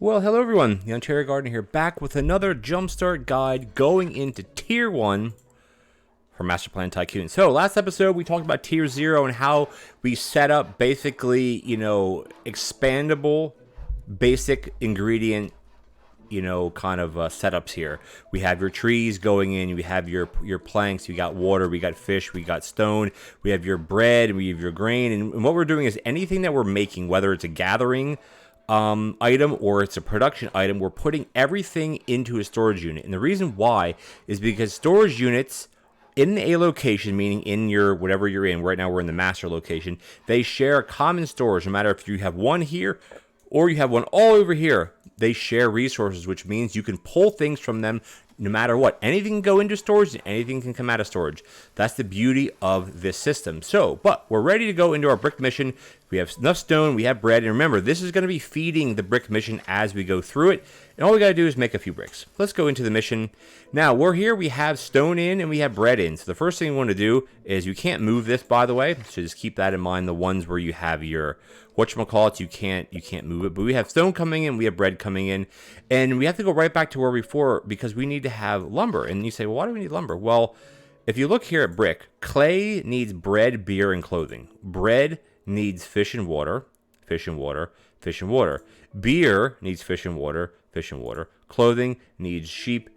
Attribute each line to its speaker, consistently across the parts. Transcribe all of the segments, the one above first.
Speaker 1: Well, hello everyone, TheOntarioGardener here, back with another Jumpstart guide going into Tier 1 for Masterplan Tycoon. So, last episode we talked about Tier 0 and how we set up basically, expandable, basic ingredient, kind of setups here. We have your trees going in, we have your planks, we got water, we got fish, we got stone, we have your bread, we have your grain, and what we're doing is anything that we're making, whether it's a gathering item or it's a production item, we're putting everything into a storage unit. And the reason why is because storage units in a location, meaning in your whatever you're in, right now we're in the master location, they share a common storage. No matter if you have one here or you have one all over here, they share resources, which means you can pull things from them no matter what. Anything can go into storage and anything can come out of storage. That's the beauty of this system. But we're ready to go into our brick mission. We have enough stone, we have bread, and remember, this is going to be feeding the brick mission as we go through it, and all we got to do is make a few bricks. Let's go into the mission. Now, we're here, we have stone in, and we have bread in. So the first thing we want to do is, you can't move this, by the way, so just keep that in mind. The ones where you have your whatchamacallits, you can't move it, but we have stone coming in, we have bread coming in, and we have to go right back to where we were because we need to have lumber. And you say, well, why do we need lumber? Well, if you look here at brick, clay needs bread, beer, and clothing. Bread needs fish and water, fish and water, fish and water. Beer needs fish and water, fish and water. Clothing needs sheep,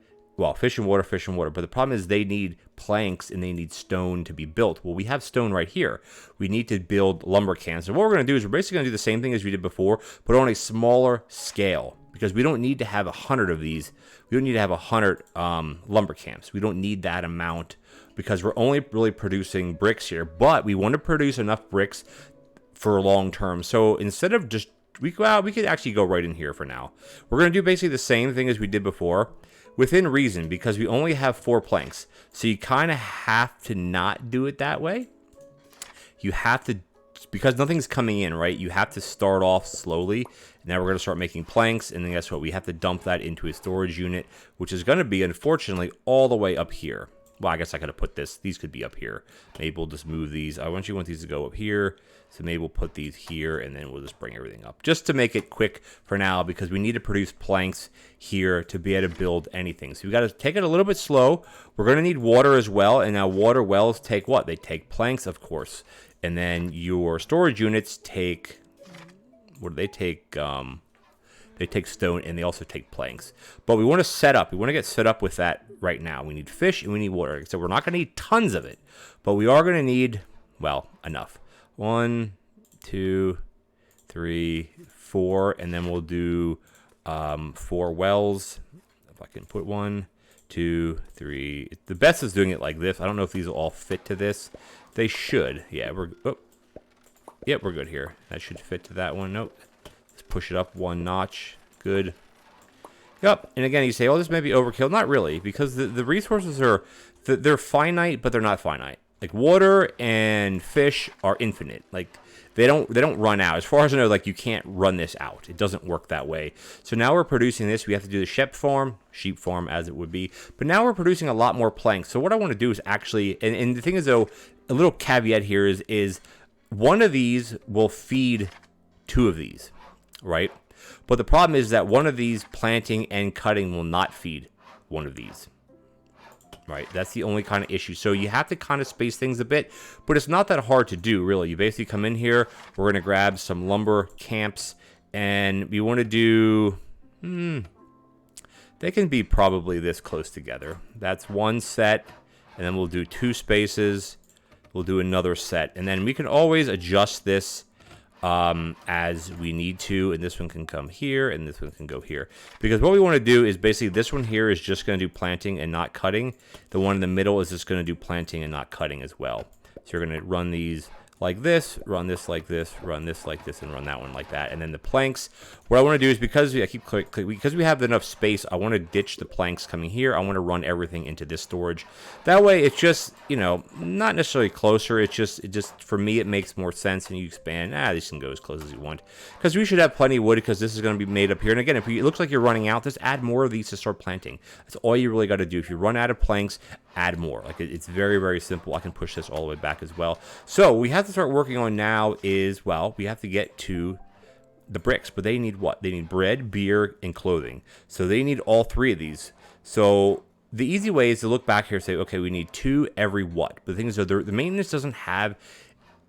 Speaker 1: fish and water, fish and water. But the problem is they need planks and they need stone to be built. Well, we have stone right here. We need to build lumber cans. So what we're going to do is we're basically going to do the same thing as we did before, but on a smaller scale. Because we don't need to have 100 of these. We don't need to have 100 lumber camps. We don't need that amount because we're only really producing bricks here. But we want to produce enough bricks for long term. So instead of just, we could actually go right in here for now. We're going to do basically the same thing as we did before within reason because we only have 4 planks. So you kind of have to not do it that way. You have to, because nothing's coming in, right? You have to start off slowly. Now we're going to start making planks, and then guess what? We have to dump that into a storage unit, which is going to be, unfortunately, all the way up here. Well, I guess I could have put this. These could be up here. Maybe we'll just move these. I want these to go up here. So maybe we'll put these here, and then we'll just bring everything up. Just to make it quick for now, because we need to produce planks here to be able to build anything. So we got to take it a little bit slow. We're going to need water as well, and now water wells take what? They take planks, of course. And then your storage units take... What do they take? They take stone, and they also take planks. But we want to set up. We want to get set up with that right now. We need fish, and we need water. So we're not going to need tons of it. But we are going to need, enough. 1, 2, 3, 4. And then we'll do 4 wells. If I can put 1, 2, 3. The best is doing it like this. I don't know if these will all fit to this. They should. Yeah, Yep, we're good here. That should fit to that one. Nope. Let's push it up 1 notch. Good. Yep. And again, you say, oh, this may be overkill. Not really, because the resources are, they're finite, but they're not finite. Like water and fish are infinite. Like they don't run out. As far as I know, like you can't run this out. It doesn't work that way. So now we're producing this. We have to do the sheep farm as it would be. But now we're producing a lot more planks. So what I want to do is actually, and the thing is though, a little caveat here is one of these will feed 2 of these, right? But the problem is that one of these planting and cutting will not feed one of these, right? That's the only kind of issue. So you have to kind of space things a bit, but it's not that hard to do, really. You basically come in here, we're going to grab some lumber camps, and we want to do, they can be probably this close together. That's 1 set, and then we'll do 2 spaces. We'll do another set, and then we can always adjust this as we need to, and this one can come here, and this one can go here. Because what we want to do is basically this one here is just going to do planting and not cutting. The one in the middle is just going to do planting and not cutting as well. So you're going to run these like this, run this like this, run this like this, and run that one like that. And then the planks, what I want to do is because because we have enough space, I want to ditch the planks coming here. I want to run everything into this storage. That way it's just, not necessarily closer. It just for me, it makes more sense, and you expand. This can go as close as you want. Because we should have plenty of wood because this is going to be made up here. And again, if it looks like you're running out, just add more of these to start planting. That's all you really got to do. If you run out of planks, add more. Like it's very, very simple. I can push this all the way back as well. So we have to start working on now is, we have to get to the bricks, but they need what? They need bread, beer, and clothing. So they need all three of these. So the easy way is to look back here and say, okay, we need 2 every what? But the thing is, the maintenance doesn't have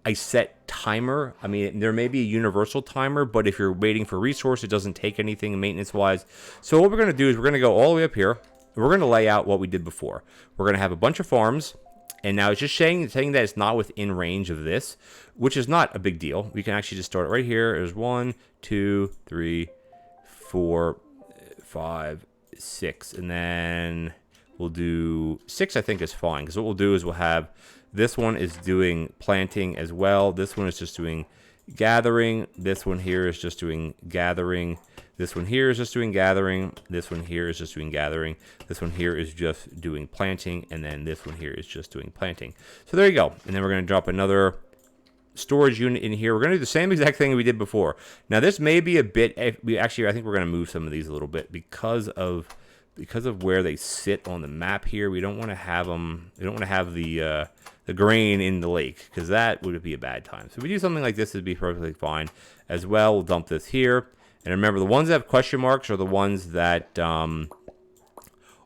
Speaker 1: a set timer. I mean, there may be a universal timer, but if you're waiting for resource, it doesn't take anything maintenance-wise. So what we're going to do is we're going to go all the way up here. We're going to lay out what we did before. We're going to have a bunch of farms, and now it's just saying that it's not within range of this, which is not a big deal. We can actually just start it right here. There's 1, 2, 3, 4, 5, 6, and then we'll do 6. I think is fine, because what we'll do is we'll have this one is doing planting as well. This one is just doing gathering. This one here is just doing gathering. This one here is just doing gathering. This one here is just doing gathering. This one here is just doing planting. And then this one here is just doing planting. So there you go. And then we're going to drop another storage unit in here. We're going to do the same exact thing we did before. Now this may be a bit, I think we're going to move some of these a little bit because of where they sit on the map here. We don't want to have them, we don't want to have the grain in the lake, because that would be a bad time. So if we do something like this, it'd be perfectly fine as well. We'll dump this here. And remember, the ones that have question marks are the ones that are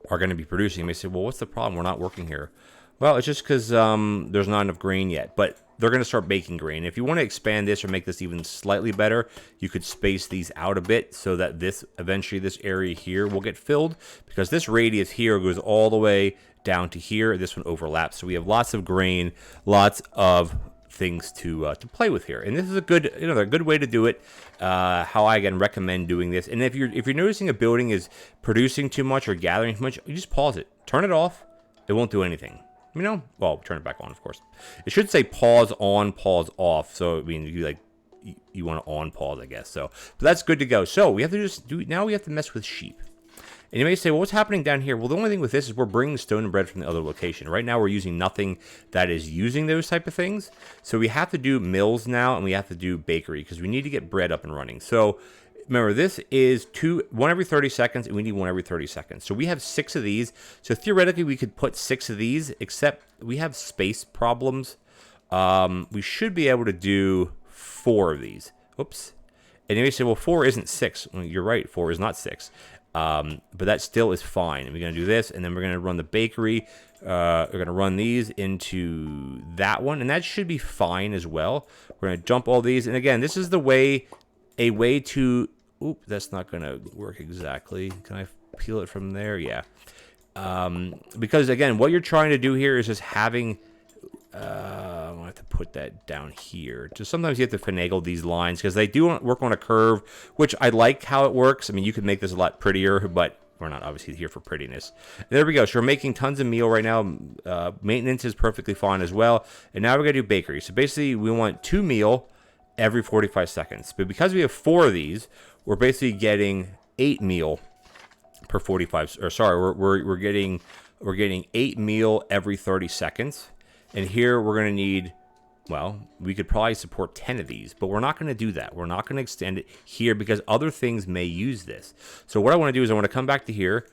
Speaker 1: going to be producing. You may say, well, what's the problem? We're not working here. Well, it's just because there's not enough grain yet. But they're going to start making grain. If you want to expand this or make this even slightly better, you could space these out a bit so that eventually this area here will get filled, because this radius here goes all the way down to here. This one overlaps. So we have lots of grain, lots of things to play with here, and this is a good way to do it. How I again recommend doing this. And if you're noticing a building is producing too much or gathering too much, you just pause it, turn it off. It won't do anything. Well, turn it back on, of course. It should say pause on, pause off. So I mean, you want to on pause, I guess. So, but that's good to go. So we have to now we have to mess with sheep. And you may say, well, what's happening down here? Well, the only thing with this is we're bringing stone and bread from the other location. Right now, we're using nothing that is using those type of things. So we have to do mills now, and we have to do bakery, because we need to get bread up and running. So remember, this is 1 every 30 seconds, and we need 1 every 30 seconds. So we have 6 of these. So theoretically, we could put 6 of these, except we have space problems. We should be able to do 4 of these. Oops. And you may say, well, 4 isn't 6. Well, you're right, 4 is not 6. But that still is fine. And we're going to do this, and then we're going to run the bakery. We're going to run these into that one, and that should be fine as well. We're going to dump all these. And again, this is a way to... Oop, that's not going to work exactly. Can I peel it from there? Yeah. Because, again, what you're trying to do here is just having... I'm going to have to put that down here. Just sometimes you have to finagle these lines, because they do work on a curve, which I like how it works. I mean, you could make this a lot prettier, but we're not obviously here for prettiness. There we go. So we're making tons of meal right now. Maintenance is perfectly fine as well. And now we're going to do bakery. So basically, we want 2 meal every 45 seconds. But because we have 4 of these, we're basically getting 8 meal per 45. Or sorry, we're getting 8 meal every 30 seconds. And here we're going to need, well, we could probably support 10 of these, but we're not going to do that. We're not going to extend it here because other things may use this. So what I want to do is I want to come back to here.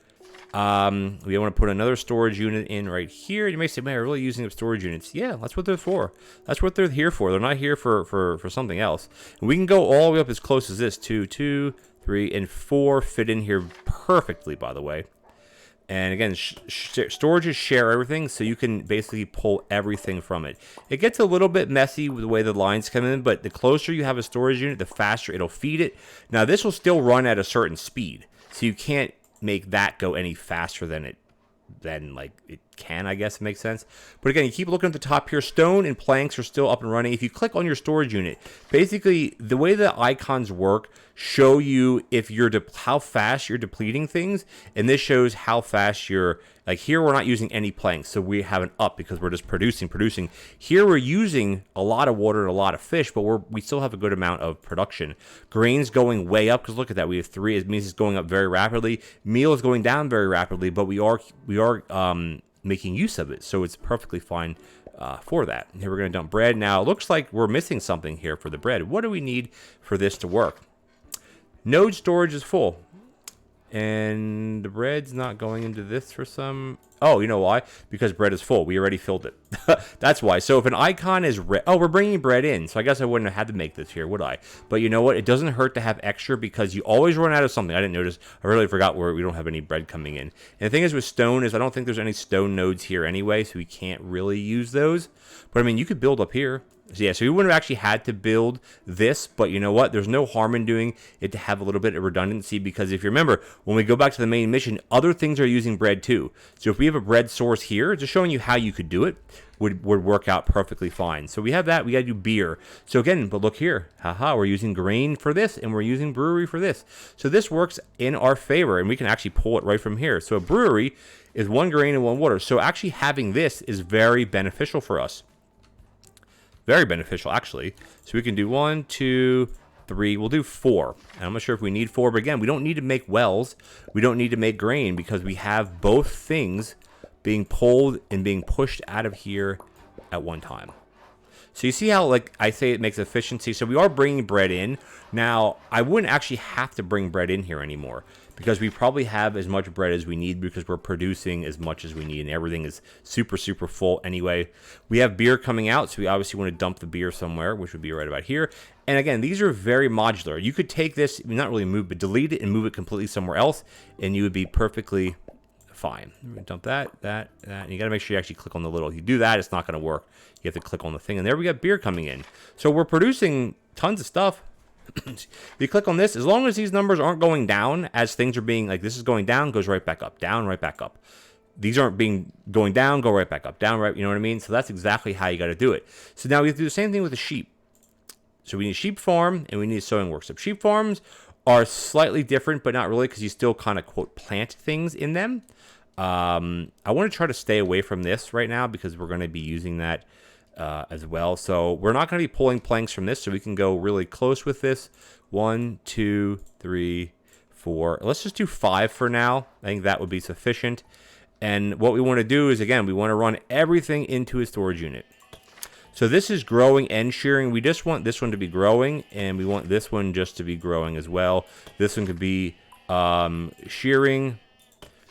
Speaker 1: We want to put another storage unit in right here. You may say, man, we're really using up storage units. Yeah, that's what they're for. That's what they're here for. They're not here for something else. And we can go all the way up as close as this. 2, 3, and 4 fit in here perfectly, by the way. And again, storages share everything, so you can basically pull everything from it. It gets a little bit messy with the way the lines come in, but the closer you have a storage unit, the faster it'll feed it. Now, this will still run at a certain speed, so you can't make that go any faster than it can, I guess it makes sense. But again, you keep looking at the top here. Stone and planks are still up and running. If you click on your storage unit, basically the way the icons work show you if how fast you're depleting things, and this shows how fast you're, like here we're not using any planks, so we have an up because we're just producing. Here we're using a lot of water and a lot of fish, but we still have a good amount of production. Grain's going way up, because look at that, we have 3. It means it's going up very rapidly. Meal is going down very rapidly, but we are making use of it, so it's perfectly fine for that. Here we're going to dump bread. Now it looks like we're missing something here for the bread. What do we need for this to work? Node storage is full. And the bread's not going into this for some... Oh, you know why? Because bread is full. We already filled it. That's why. So if an icon is red... Oh, we're bringing bread in. So I guess I wouldn't have had to make this here, would I? But you know what? It doesn't hurt to have extra because you always run out of something. I didn't notice. I really forgot where we don't have any bread coming in. And the thing is with stone is I don't think there's any stone nodes here anyway, so we can't really use those. But I mean, you could build up here. So yeah, so we wouldn't have actually had to build this, but you know what? There's no harm in doing it to have a little bit of redundancy because if you remember, when we go back to the main mission, other things are using bread too. So if we have a bread source here, just showing you how you could do it would work out perfectly fine. So we have that. We got to do beer. So again, but look here. Haha, we're using grain for this and we're using brewery for this. So this works in our favor and we can actually pull it right from here. So a brewery is 1 grain and 1 water. So actually having this is very beneficial for us. Very beneficial, actually. So we can do 1, 2, 3. We'll do 4. And I'm not sure if we need 4, but again, we don't need to make wells. We don't need to make grain because we have both things being pulled and being pushed out of here at one time. So you see how, like, I say it makes efficiency. So we are bringing bread in. Now, I wouldn't actually have to bring bread in here anymore because we probably have as much bread as we need because we're producing as much as we need and everything is super, super full anyway. We have beer coming out, so we obviously want to dump the beer somewhere, which would be right about here. And again, these are very modular. You could take this, not really move, but delete it and move it completely somewhere else, and you would be perfectly fine. Dump that. And you got to make sure you actually click on the little. If you do that, it's not going to work. You have to click on the thing, and there we got beer coming in. So we're producing tons of stuff. If you click on this, as long as these numbers aren't going down as things are being, like this is going down, goes right back up, down, right back up. These aren't being going down, go right back up, down, right, you know what I mean? So that's exactly how you got to do it. So now we have to do the same thing with the sheep. So we need a sheep farm and we need a sowing workshop. Sheep farms are slightly different, but not really because you still kind of, quote, plant things in them. I want to try to stay away from this right now because we're going to be using that as well. So we're not going to be pulling planks from this, so we can go really close with this. 1, 2, 3, 4. Let's just do 5 for now. I think that would be sufficient. And what we want to do is, again, we want to run everything into a storage unit. So this is growing and shearing. We just want this one to be growing, and we want this one just to be growing as well. This one could be shearing.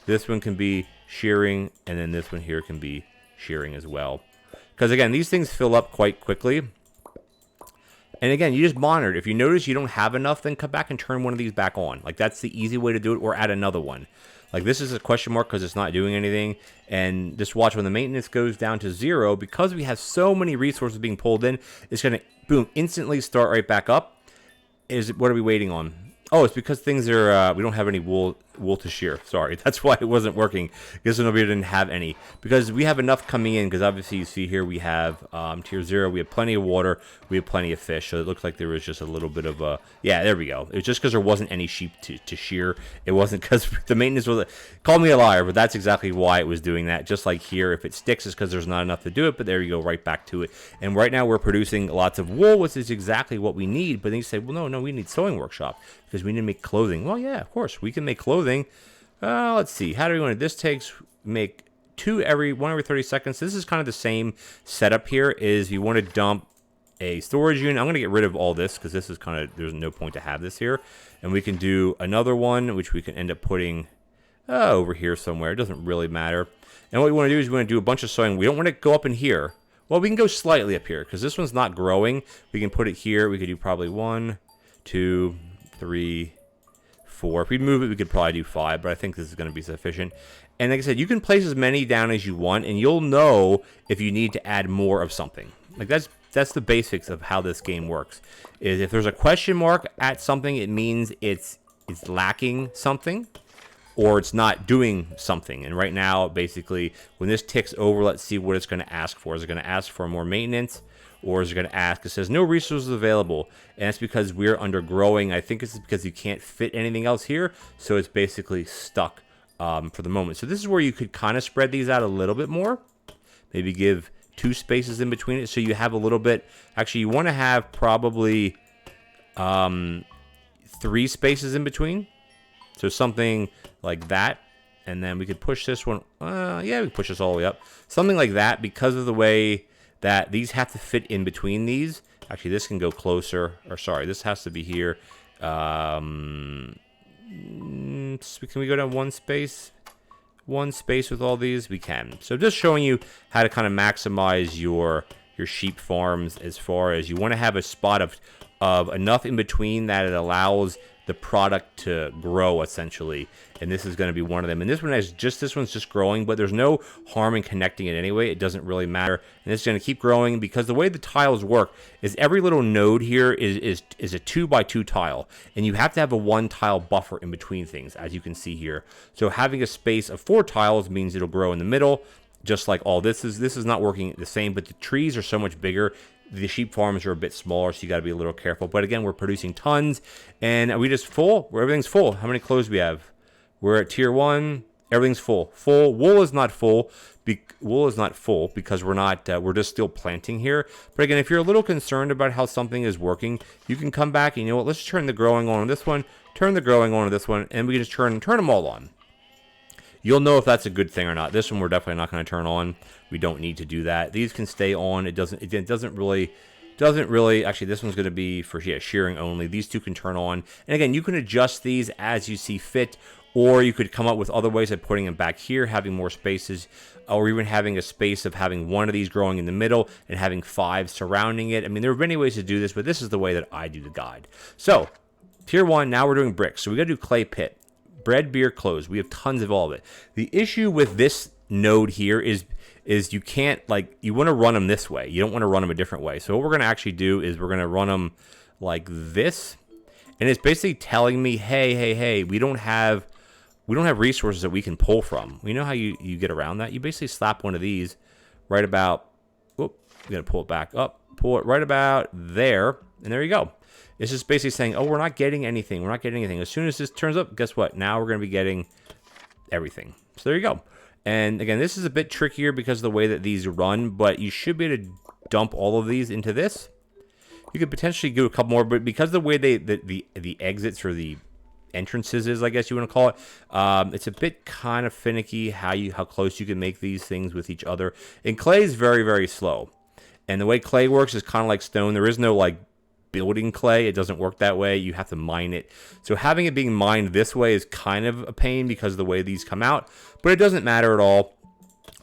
Speaker 1: This one can be shearing, and then this one here can be shearing as well. Because, again, these things fill up quite quickly. And, again, you just monitor it. If you notice you don't have enough, then come back and turn one of these back on. Like, that's the easy way to do it, or add another one. Like, this is a question mark because it's not doing anything. And just watch when the maintenance goes down to 0. Because we have so many resources being pulled in, it's going to, boom, instantly start right back up. What are we waiting on? Oh, it's because things are, we don't have any wool to shear. Sorry, that's why it wasn't working. Because we didn't have any. Because we have enough coming in, because obviously you see here we have tier 0, we have plenty of water, we have plenty of fish. So it looks like there was just a little bit of a, yeah, there we go. It was just because there wasn't any sheep to shear. It wasn't because the maintenance was, call me a liar, but that's exactly why it was doing that. Just like here, if it sticks, it's because there's not enough to do it, but there you go, right back to it. And right now we're producing lots of wool, which is exactly what we need. But then you say, well, no, we need sewing workshop. Because we need to make clothing. Well, yeah, of course, we can make clothing. Let's see. How do we want it? This takes make 1 every 30 seconds. This is kind of the same setup here. Is you want to dump a storage unit. I'm going to get rid of all this because this is kind of, there's no point to have this here. And we can do another one, which we can end up putting over here somewhere. It doesn't really matter. And what we want to do is we want to do a bunch of sewing. We don't want to go up in here. Well, we can go slightly up here because this one's not growing. We can put it here. We could do probably 1, 2, 3, 4. If we move it, we could probably do 5, but I think this is going to be sufficient. And like I said, you can place as many down as you want, and you'll know if you need to add more of something. Like that's the basics of how this game works. Is if there's a question mark at something, it means it's lacking something, or it's not doing something. And right now, basically, when this ticks over, let's see what it's going to ask for. Is it going to ask for more maintenance? Or is it going to ask, it says no resources available, and it's because we're undergrowing. I think it's because you can't fit anything else here, so it's basically stuck for the moment. So this is where you could kind of spread these out a little bit more. Maybe give 2 spaces in between it, so you have a little bit. Actually, you want to have probably 3 spaces in between. So something like that, and then we could push this one. Yeah, we can push this all the way up. Something like that, because of the way that these have to fit in between these. Actually, this can go closer. Or sorry, this has to be here. Something Can we go down one space? One space with all these? We can. So just showing you how to kind of maximize your sheep farms, as far as you want to have a spot of enough in between that it allows the product to grow, essentially. And this is going to be one of them. And this one's just growing, but there's no harm in connecting it anyway. It doesn't really matter. And it's going to keep growing, because the way the tiles work is every little node here is a 2x2 tile, and you have to have a 1 tile buffer in between things, as you can see here. So having a space of 4 tiles means it'll grow in the middle, just like all this is. This is not working the same, but the trees are so much bigger. The sheep farms are a bit smaller, so you got to be a little careful. But again, we're producing tons, and are we just full? Everything's full. How many clothes do we have? We're at tier 1. Everything's full. Wool is not full. Wool is not full because we're not. We're just still planting here. But again, if you're a little concerned about how something is working, you can come back and, you know what? Let's turn the growing on this one. Turn the growing on this one, and we can just turn them all on. You'll know if that's a good thing or not. This one we're definitely not going to turn on. We don't need to do that. These can stay on. It doesn't really. Actually, this one's going to be for shearing only. These two can turn on. And again, you can adjust these as you see fit, or you could come up with other ways of putting them back here, having more spaces, or even having a space of having one of these growing in the middle and having 5 surrounding it. I mean, there are many ways to do this, but this is the way that I do the guide. So, tier 1, now we're doing bricks. So we got to do clay pit. Bread, beer, clothes. We have tons of all of it. The issue with this node here is you can't, you want to run them this way. You don't want to run them a different way. So what we're going to actually do is we're going to run them like this. And it's basically telling me, hey, we don't have resources that we can pull from. You know how you get around that? You basically slap one of these right about, I'm going to pull it back up, pull it right about there, and there you go. It's just basically saying, oh, we're not getting anything. We're not getting anything. As soon as this turns up, guess what? Now we're going to be getting everything. So there you go. And again, this is a bit trickier because of the way that these run, but you should be able to dump all of these into this. You could potentially do a couple more, but because of the way the exits or the entrances is, I guess you want to call it, it's a bit kind of finicky how close you can make these things with each other. And clay is very, very slow. And the way clay works is kind of like stone. There is no building clay. It doesn't work that way. You have to mine it. So having it being mined this way is kind of a pain because of the way these come out, but it doesn't matter at all.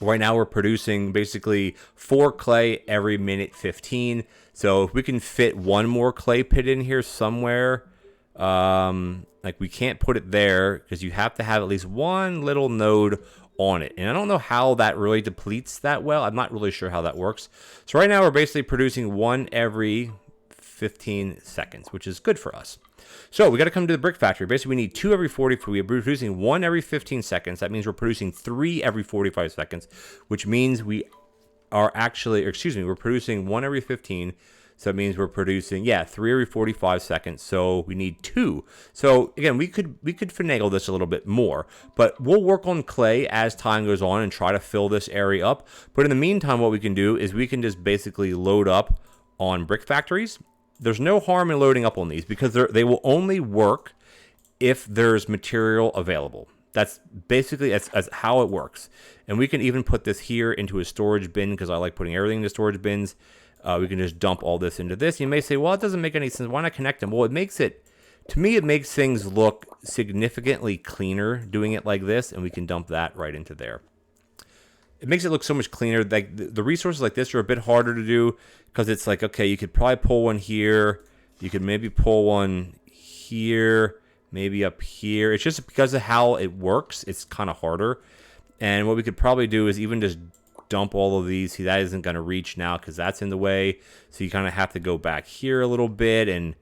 Speaker 1: Right now we're producing basically 4 clay every minute 15. So if we can fit one more clay pit in here somewhere, we can't put it there because you have to have at least one little node on it. And I don't know how that really depletes that well. I'm not really sure how that works. So right now we're basically producing 1 every 15 seconds, which is good for us. So we got to come to the brick factory. Basically, we need 2 every 40. We're producing 1 every 15 seconds. That means we're producing 3 every 45 seconds, which means we're producing 1 every 15. So that means we're producing, 3 every 45 seconds. So we need 2. So again, we could finagle this a little bit more, but we'll work on clay as time goes on and try to fill this area up. But in the meantime, what we can do is we can just basically load up on brick factories. There's no harm in loading up on these because they will only work if there's material available. That's basically that's how it works. And we can even put this here into a storage bin because I like putting everything into storage bins. We can just dump all this into this. You may say, well, it doesn't make any sense. Why not connect them? Well, it makes things look significantly cleaner doing it like this, and we can dump that right into there. It makes it look so much cleaner. Like the resources like this are a bit harder to do because it's like, okay, you could probably pull one here. You could maybe pull one here, maybe up here. It's just because of how it works, it's kind of harder. And what we could probably do is even just dump all of these. See, that isn't going to reach now because that's in the way. So you kind of have to go back here a little bit, and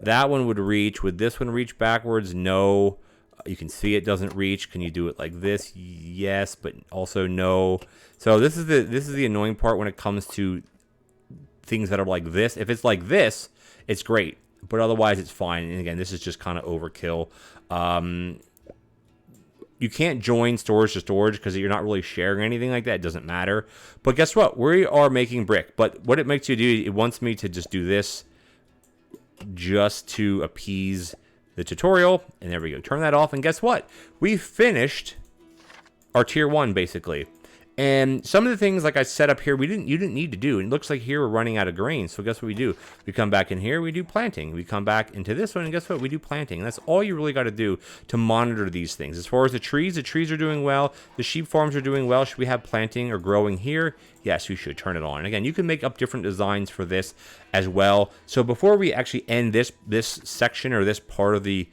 Speaker 1: that one would reach. Would this one reach backwards? No. You can see it doesn't reach. Can you do it like this? Yes, but also no. So this is the annoying part when it comes to things that are like this. If it's like this, it's great, but otherwise it's fine. And again, this is just kind of overkill. You can't join storage to storage because you're not really sharing anything like that. It doesn't matter. But guess what? We are making brick. But what it makes you do, it wants me to just do this just to appease the tutorial, and there we go. Turn that off, and guess what? We finished our tier 1 basically. And some of the things like I set up here, you didn't need to do. And it looks like here we're running out of grain. So guess what we do? We come back in here, we do planting. We come back into this one, and guess what? We do planting. And that's all you really got to do to monitor these things. As far as the trees are doing well. The sheep farms are doing well. Should we have planting or growing here? Yes, we should turn it on. And again, you can make up different designs for this as well. So before we actually end this section or this part of the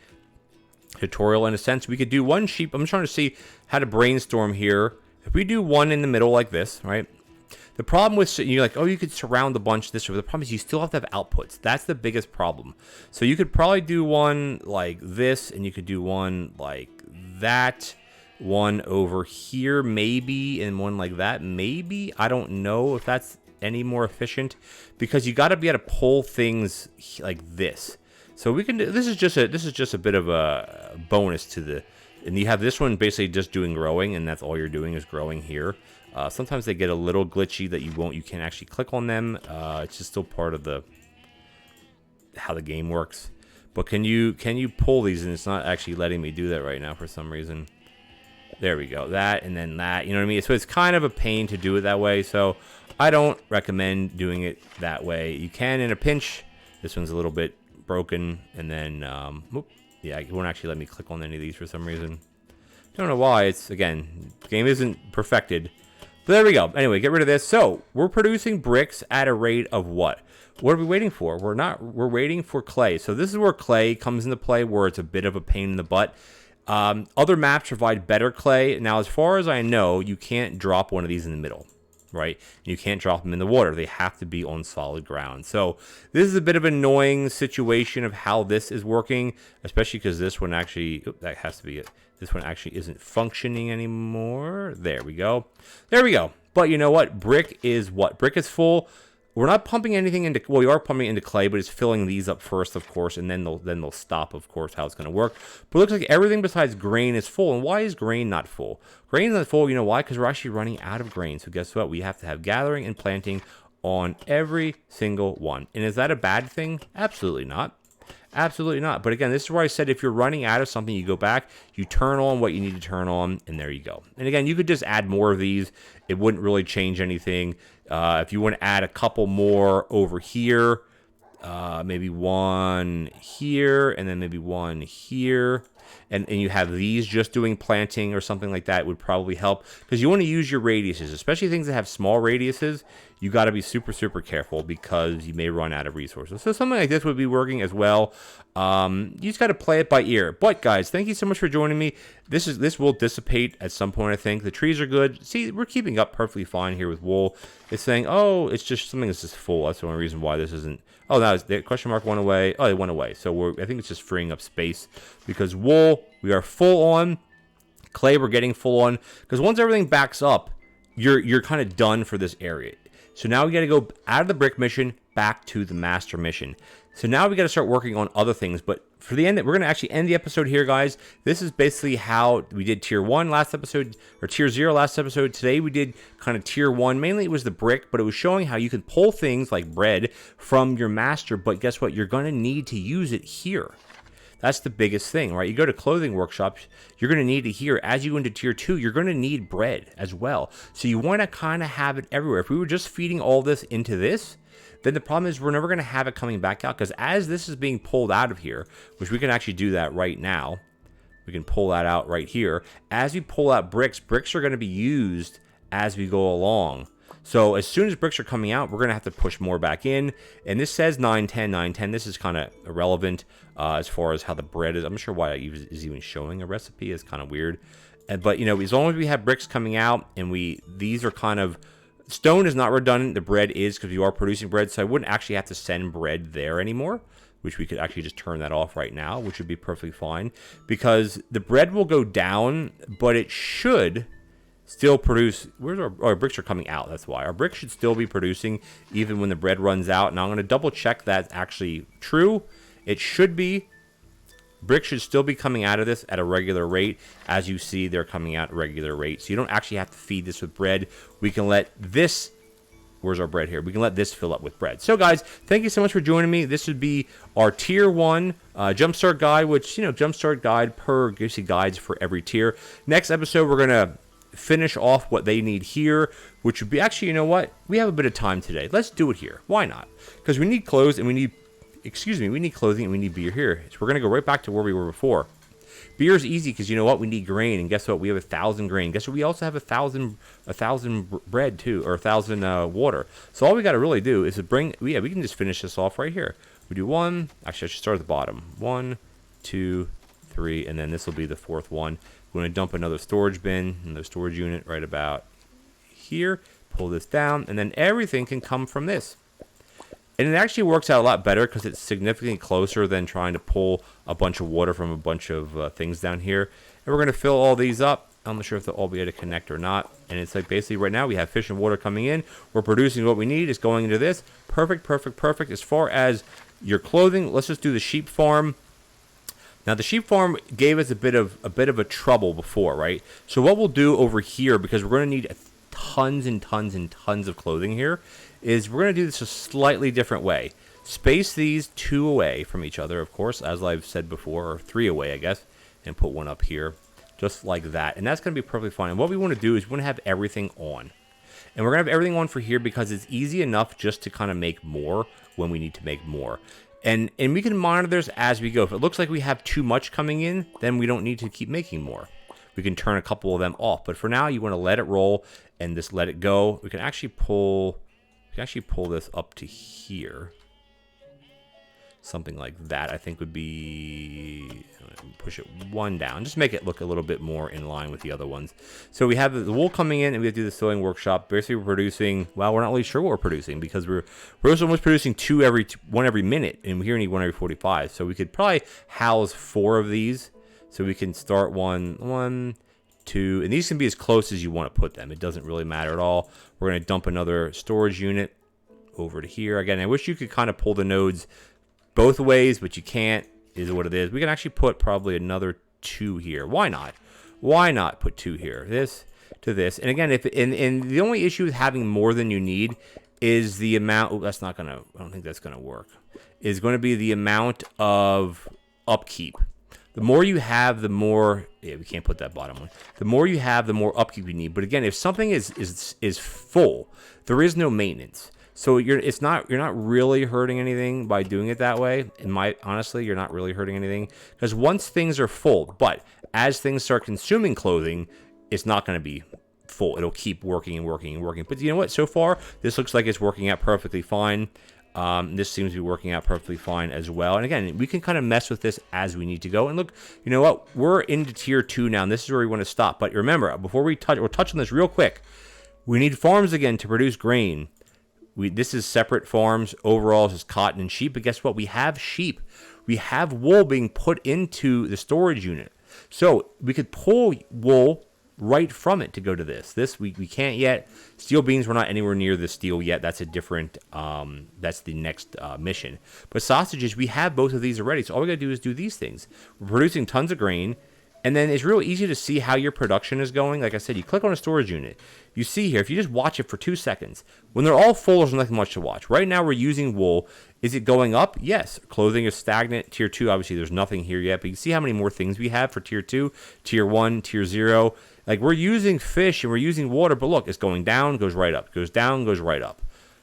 Speaker 1: tutorial, in a sense, we could do one sheep. I'm trying to see how to brainstorm here. If we do one in the middle like this, right? The problem with, you're like, oh, you could surround a bunch this way. The problem is you still have to have outputs. That's the biggest problem. So you could probably do one like this, and you could do one like that, one over here maybe, and one like that maybe. I don't know if that's any more efficient, because you got to be able to pull things like this. So we can do, this is just a bit of a bonus to the. And you have this one basically just doing growing, and that's all you're doing is growing here. Sometimes they get a little glitchy that you can't actually click on them. It's just still part of how the game works. But can you pull these? And it's not actually letting me do that right now for some reason. There we go. That and then that. You know what I mean? So it's kind of a pain to do it that way. So I don't recommend doing it that way. You can in a pinch. This one's a little bit broken, and then yeah, it won't actually let me click on any of these for some reason. Don't know why. It's, again, the game isn't perfected. But there we go. Anyway, get rid of this. So, we're producing bricks at a rate of what? What are we waiting for? We're waiting for clay. So, this is where clay comes into play, where it's a bit of a pain in the butt. Other maps provide better clay. Now, as far as I know, you can't drop one of these in the middle. Right? You can't drop them in the water. They have to be on solid ground. So this is a bit of an annoying situation of how this is working, especially because this one actually, that has to be it. This one actually isn't functioning anymore. There we go. There we go. But you know what? Brick is what? Brick is full. We're not pumping anything into, well, we are pumping into clay, but it's filling these up first, of course, and then they'll stop, of course, how it's going to work. But it looks like everything besides grain is full. And why is grain not full? Grain is not full, you know why? Because we're actually running out of grain. So guess what? We have to have gathering and planting on every single one. And is that a bad thing? Absolutely not. Absolutely not. But again, this is where I said if you're running out of something, you go back, you turn on what you need to turn on, and there you go. And again, you could just add more of these. It wouldn't really change anything. If you want to add a couple more over here, maybe one here, and then maybe one here, and you have these just doing planting or something like that, would probably help, because you want to use your radiuses, especially things that have small radiuses. You got to be super, super careful, because you may run out of resources. So something like this would be working as well. You just got to play it by ear. But guys, thank you so much for joining me. This will dissipate at some point, I think. The trees are good. See, we're keeping up perfectly fine here with wool. It's saying, oh, it's just something that's just full. That's the only reason why this isn't. Oh, now the question mark went away. Oh, it went away. So I think it's just freeing up space, because wool, we are full on. Clay, we're getting full on, because once everything backs up, you're kind of done for this area. So now we got to go out of the brick mission back to the master mission. So now we got to start working on other things. But for the end, we're going to actually end the episode here, guys. This is basically how we did tier 1 last episode, or tier 0 last episode. Today we did kind of tier 1. Mainly it was the brick, but it was showing how you can pull things like bread from your master. But guess what? You're going to need to use it here. That's the biggest thing, right? You go to clothing workshops, you're going to need it here. As you go into tier 2, you're going to need bread as well. So you want to kind of have it everywhere. If we were just feeding all this into this, then the problem is we're never going to have it coming back out, because as this is being pulled out of here, which we can actually do that right now, we can pull that out right here. As we pull out bricks are going to be used as we go along. So as soon as bricks are coming out, we're going to have to push more back in. And this says 910, 910. This is kind of irrelevant as far as how the bread is. I'm not sure why it is even showing a recipe. It's kind of weird. But, you know, as long as we have bricks coming out, and these are kind of, stone is not redundant. The bread is, because you are producing bread. So I wouldn't actually have to send bread there anymore, which we could actually just turn that off right now, which would be perfectly fine, because the bread will go down, but it should still produce. Where's our bricks are coming out? That's why our bricks should still be producing even when the bread runs out. Now I'm going to double check that's actually true. It should be. Bricks should still be coming out of this at a regular rate. As you see, they're coming out at a regular rate. So you don't actually have to feed this with bread. We can let this, where's our bread here? We can let this fill up with bread. So guys, thank you so much for joining me. This would be our tier 1 jumpstart guide, which, you know, jumpstart guide gives you guides for every tier. Next episode, we're going to finish off what they need here, which would be actually, you know what? We have a bit of time today. Let's do it here. Why not? Because we need clothes and we need, we need clothing and we need beer here. So we're going to go right back to where we were before. Beer is easy because you know what? We need grain, and guess what? We have 1,000 grain. Guess what? We also have 1,000 bread too, or 1,000 water. So all we got to really do is to bring. We can just finish this off right here. We do one. Actually, I should start at the bottom. 1, 2, 3, and then this will be the fourth one. We're going to dump another storage bin, another storage unit right about here. Pull this down, and then everything can come from this. And it actually works out a lot better because it's significantly closer than trying to pull a bunch of water from a bunch of things down here. And we're going to fill all these up. I'm not sure if they'll all be able to connect or not. And it's like basically right now we have fish and water coming in. We're producing what we need. It's going into this. Perfect, perfect, perfect. As far as your clothing, let's just do the sheep farm. Now the sheep farm gave us a bit of a trouble before, right? So what we'll do over here, because we're going to need tons and tons and tons of clothing here, is we're going to do this a slightly different way. Space these 2 away from each other, of course, as I've said before, or 3 away, I guess, and put one up here, just like that. And that's going to be perfectly fine. And what we want to do is we want to have everything on. And we're going to have everything on for here because it's easy enough just to kind of make more when we need to make more. And we can monitor this as we go. If it looks like we have too much coming in, then we don't need to keep making more. We can turn a couple of them off. But for now, you want to let it roll and just let it go. We can actually pull this up to here. Something like that, I think, would be... Push it 1 down. Just make it look a little bit more in line with the other ones. So we have the wool coming in, and we have to do the sewing workshop. Basically, we're producing... Well, we're not really sure what we're producing, because we're almost producing 1 every minute, and we here need 1 every 45. So we could probably house 4 of these. So we can start 1, 2... And these can be as close as you want to put them. It doesn't really matter at all. We're going to dump another storage unit over to here. Again, I wish you could kind of pull the nodes both ways, but you can't, is what it is. We can actually put probably another 2 here. Why not? Why not put 2 here? This to this. And again, and the only issue with having more than you need is the amount. Oh, that's not gonna. I don't think that's gonna work. Is going to be the amount of upkeep. The more you have, the more. Yeah, we can't put that bottom one. The more you have, the more upkeep you need. But again, if something is full, there is no maintenance. So you're not really hurting anything by doing it that way. Honestly, you're not really hurting anything because once things are full, but as things start consuming clothing, it's not going to be full. It'll keep working and working and working. But you know what? So far, this looks like it's working out perfectly fine. This seems to be working out perfectly fine as well. And again, we can kind of mess with this as we need to go. And look, you know what? We're into tier 2 now, and this is where we want to stop. But remember, before we'll touch on this real quick. We need farms again to produce grain. This is separate farms. Overall, this is cotton and sheep. But guess what? We have sheep. We have wool being put into the storage unit. So we could pull wool right from it to go to this. This we can't yet. Steel beans, we're not anywhere near the steel yet. That's a different, that's the next mission. But sausages, we have both of these already. So all we got to do is do these things. We're producing tons of grain. And then it's real easy to see how your production is going. Like I said, you click on a storage unit. You see here, if you just watch it for 2 seconds, when they're all full, there's nothing much to watch. Right now, we're using wool. Is it going up? Yes. Clothing is stagnant. Tier 2, obviously, there's nothing here yet. But you can see how many more things we have for Tier 2, Tier 1, Tier 0. Like, we're using fish and we're using water. But look, it's going down, goes right up. Goes down, goes right up.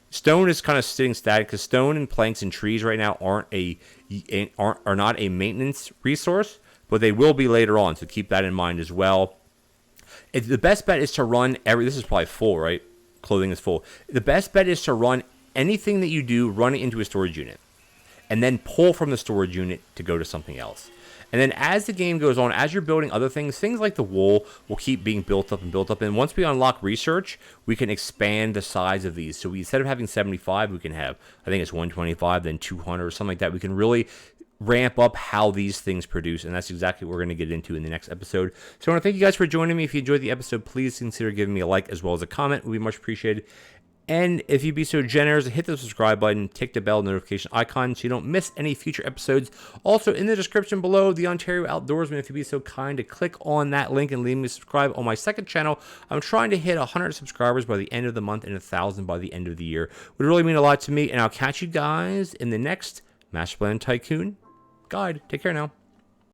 Speaker 1: Stone is kind of sitting static because stone and planks and trees right now are not a maintenance resource. But they will be later on, so keep that in mind as well. The best bet is to run this is probably full, right? Clothing is full. The best bet is to run anything that you do, run it into a storage unit. And then pull from the storage unit to go to something else. And then as the game goes on, as you're building other things like the wool will keep being built up and built up. And once we unlock research, we can expand the size of these. So instead of having 75, we can have, I think it's 125, then 200 or something like that. We can really ramp up how these things produce, and that's exactly what we're going to get into in the next episode. So I want to thank you guys for joining me. If you enjoyed the episode, please consider giving me a like as well as a comment. It would be much appreciated. And if you'd be so generous, hit the subscribe button, tick the bell notification icon so you don't miss any future episodes. Also, in the description below, The Ontario Outdoorsman, if you'd be so kind to click on that link and leave me a subscribe on my second channel. I'm trying to hit 100 subscribers by the end of the month and 1,000 by the end of the year. It would really mean a lot to me, and I'll catch you guys in the next Masterplan Tycoon guide. Take care now.